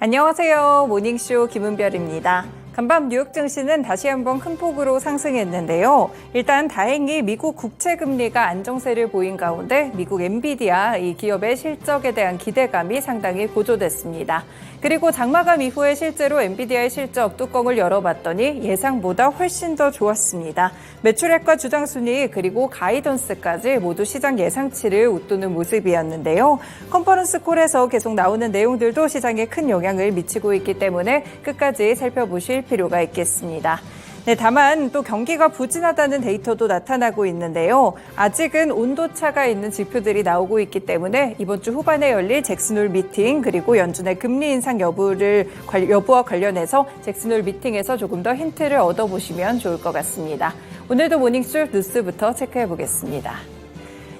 안녕하세요. 모닝쇼 김은별입니다. 간밤 뉴욕 증시는 다시 한번 큰 폭으로 상승했는데요. 일단 다행히 미국 국채 금리가 안정세를 보인 가운데 미국 엔비디아 이 기업의 실적에 대한 기대감이 상당히 고조됐습니다. 그리고 장마감 이후에 실제로 엔비디아의 실적 뚜껑을 열어봤더니 예상보다 훨씬 더 좋았습니다. 매출액과 주당순이익 그리고 가이던스까지 모두 시장 예상치를 웃도는 모습이었는데요. 컨퍼런스 콜에서 계속 나오는 내용들도 시장에 큰 영향을 미치고 있기 때문에 끝까지 살펴보실 필요가 있겠습니다. 네, 다만 또 경기가 부진하다는 데이터도 나타나고 있는데요. 아직은 온도차가 있는 지표들이 나오고 있기 때문에 이번 주 후반에 열릴 잭슨홀 미팅 그리고 연준의 금리 인상 여부와 관련해서 잭슨홀 미팅에서 조금 더 힌트를 얻어보시면 좋을 것 같습니다. 오늘도 모닝쇼 뉴스부터 체크해 보겠습니다.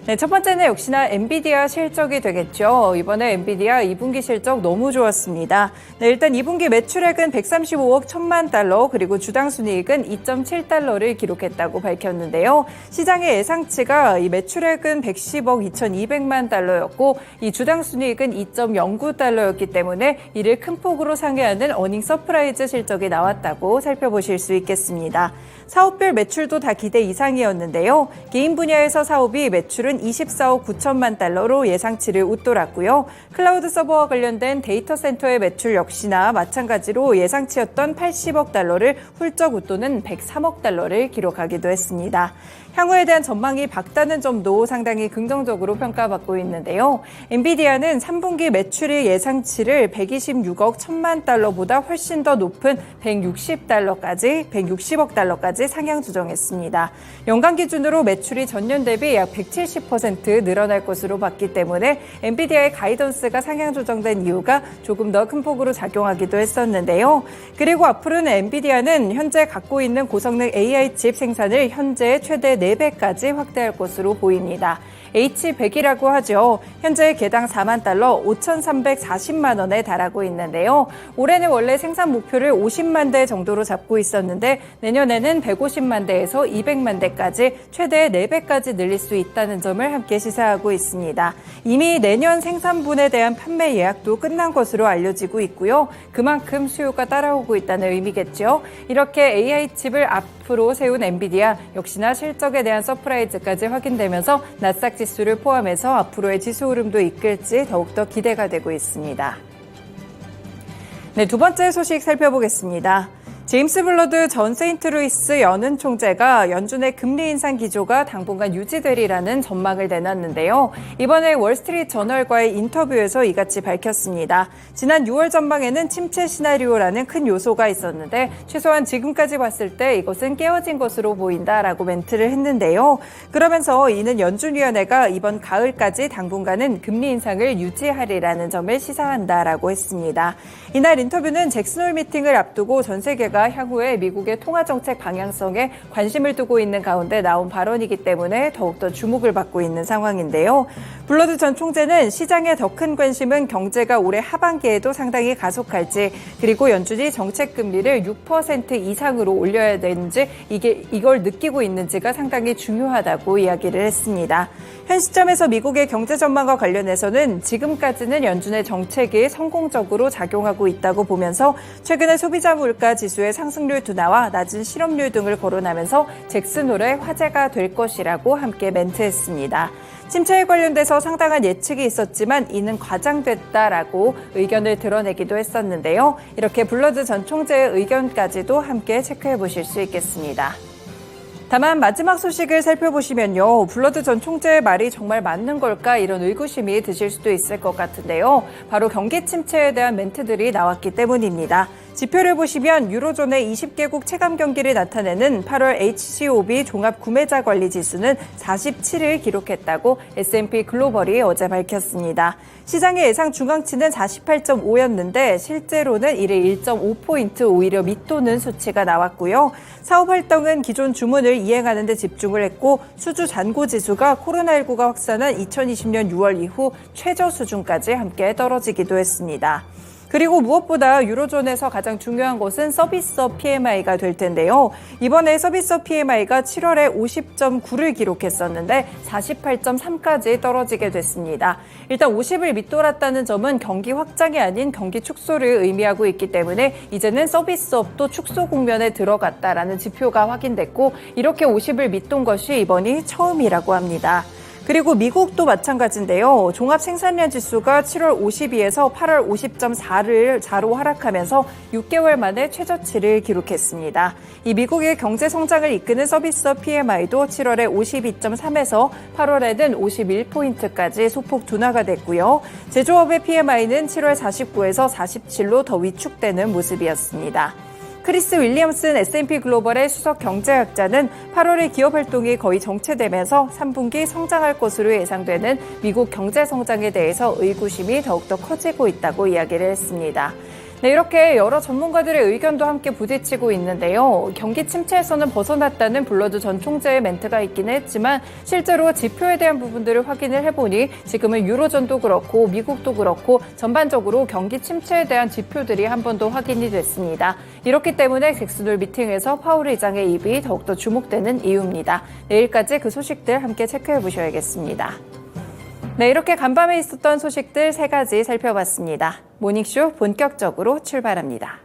네, 첫 번째는 역시나 엔비디아 실적이 되겠죠. 이번에 엔비디아 2분기 실적 너무 좋았습니다. 네, 일단 2분기 매출액은 135억 1천만 달러 그리고 주당 순이익은 2.7달러를 기록했다고 밝혔는데요. 시장의 예상치가 이 매출액은 110억 2,200만 달러였고 이 주당 순이익은 2.09달러였기 때문에 이를 큰 폭으로 상회하는 어닝 서프라이즈 실적이 나왔다고 살펴보실 수 있겠습니다. 사업별 매출도 다 기대 이상이었는데요. 개인 분야에서 사업이 매출은 24억 9천만 달러로 예상치를 웃돌았고요. 클라우드 서버와 관련된 데이터 센터의 매출 역시나 마찬가지로 예상치였던 80억 달러를 훌쩍 웃도는 103억 달러를 기록하기도 했습니다. 향후에 대한 전망이 밝다는 점도 상당히 긍정적으로 평가받고 있는데요. 엔비디아는 3분기 매출의 예상치를 126억 1천만 달러보다 훨씬 더 높은 160억 달러까지 상향 조정했습니다. 연간 기준으로 매출이 전년 대비 약 170% 늘어날 것으로 봤기 때문에 엔비디아의 가이던스가 상향 조정된 이유가 조금 더 큰 폭으로 작용하기도 했었는데요. 그리고 앞으로는 엔비디아는 현재 갖고 있는 고성능 AI 칩 생산을 현재 최대 4배까지 확대할 것으로 보입니다. H100이라고 하죠. 현재 개당 4만 달러 5,340만 원에 달하고 있는데요. 올해는 원래 생산 목표를 50만 대 정도로 잡고 있었는데 내년에는 150만 대에서 200만 대까지 최대 4배까지 늘릴 수 있다는 점을 함께 시사하고 있습니다. 이미 내년 생산분에 대한 판매 예약도 끝난 것으로 알려지고 있고요. 그만큼 수요가 따라오고 있다는 의미겠죠. 이렇게 AI 칩을 앞으로 세운 엔비디아 역시나 실적에 대한 서프라이즈까지 확인되면서 나스닥 지수를 포함해서 앞으로의 지수 흐름도 이끌지 더욱더 기대가 되고 있습니다. 네, 두 번째 소식 살펴보겠습니다. 제임스 블러드 전 세인트루이스 연은 총재가 연준의 금리 인상 기조가 당분간 유지되리라는 전망을 내놨는데요. 이번에 월스트리트 저널과의 인터뷰에서 이같이 밝혔습니다. 지난 6월 전망에는 침체 시나리오라는 큰 요소가 있었는데 최소한 지금까지 봤을 때 이것은 깨어진 것으로 보인다라고 멘트를 했는데요. 그러면서 이는 연준위원회가 이번 가을까지 당분간은 금리 인상을 유지하리라는 점을 시사한다라고 했습니다. 이날 인터뷰는 잭슨홀 미팅을 앞두고 전 세계가 향후에 미국의 통화정책 방향성에 관심을 두고 있는 가운데 나온 발언이기 때문에 더욱더 주목을 받고 있는 상황인데요. 블러드 전 총재는 시장의 더 큰 관심은 경제가 올해 하반기에도 상당히 가속할지 그리고 연준이 정책 금리를 6% 이상으로 올려야 되는지 이걸 느끼고 있는지가 상당히 중요하다고 이야기를 했습니다. 현 시점에서 미국의 경제 전망과 관련해서는 지금까지는 연준의 정책이 성공적으로 작용하고 있다고 보면서 최근에 소비자 물가 지수의 상승률 둔화와 낮은 실업률 등을 거론하면서 잭슨홀의 화제가 될 것이라고 함께 멘트했습니다. 침체에 관련돼서 상당한 예측이 있었지만 이는 과장됐다라고 의견을 드러내기도 했었는데요. 이렇게 블러드 전 총재의 의견까지도 함께 체크해 보실 수 있겠습니다. 다만 마지막 소식을 살펴보시면요. 블러드 전 총재의 말이 정말 맞는 걸까 이런 의구심이 드실 수도 있을 것 같은데요. 바로 경기 침체에 대한 멘트들이 나왔기 때문입니다. 지표를 보시면 유로존의 20개국 체감 경기를 나타내는 8월 HCOB 종합 구매자 관리 지수는 47을 기록했다고 S&P 글로벌이 어제 밝혔습니다. 시장의 예상 중앙치는 48.5였는데 실제로는 이를 1.5포인트 오히려 밑도는 수치가 나왔고요. 사업 활동은 기존 주문을 이행하는 데 집중을 했고 수주 잔고 지수가 코로나19가 확산한 2020년 6월 이후 최저 수준까지 함께 떨어지기도 했습니다. 그리고 무엇보다 유로존에서 가장 중요한 것은 서비스업 PMI가 될 텐데요. 이번에 서비스업 PMI가 7월에 50.9를 기록했었는데 48.3까지 떨어지게 됐습니다. 일단 50을 밑돌았다는 점은 경기 확장이 아닌 경기 축소를 의미하고 있기 때문에 이제는 서비스업도 축소 국면에 들어갔다라는 지표가 확인됐고 이렇게 50을 밑돈 것이 이번이 처음이라고 합니다. 그리고 미국도 마찬가지인데요. 종합생산량 지수가 7월 52에서 8월 50.4로 하락하면서 6개월 만에 최저치를 기록했습니다. 이 미국의 경제 성장을 이끄는 서비스업 PMI도 7월에 52.3에서 8월에는 51포인트까지 소폭 둔화가 됐고요. 제조업의 PMI는 7월 49에서 47로 더 위축되는 모습이었습니다. 크리스 윌리엄슨 S&P 글로벌의 수석 경제학자는 8월의 기업 활동이 거의 정체되면서 3분기 성장할 것으로 예상되는 미국 경제 성장에 대해서 의구심이 더욱더 커지고 있다고 이야기를 했습니다. 네, 이렇게 여러 전문가들의 의견도 함께 부딪히고 있는데요. 경기 침체에서는 벗어났다는 블러드 전 총재의 멘트가 있기는 했지만 실제로 지표에 대한 부분들을 확인을 해보니 지금은 유로존도 그렇고 미국도 그렇고 전반적으로 경기 침체에 대한 지표들이 한 번 더 확인이 됐습니다. 이렇기 때문에 잭슨홀 미팅에서 파월 의장의 입이 더욱더 주목되는 이유입니다. 내일까지 그 소식들 함께 체크해 보셔야겠습니다. 네, 이렇게 간밤에 있었던 소식들 3가지 살펴봤습니다. 모닝쇼 본격적으로 출발합니다.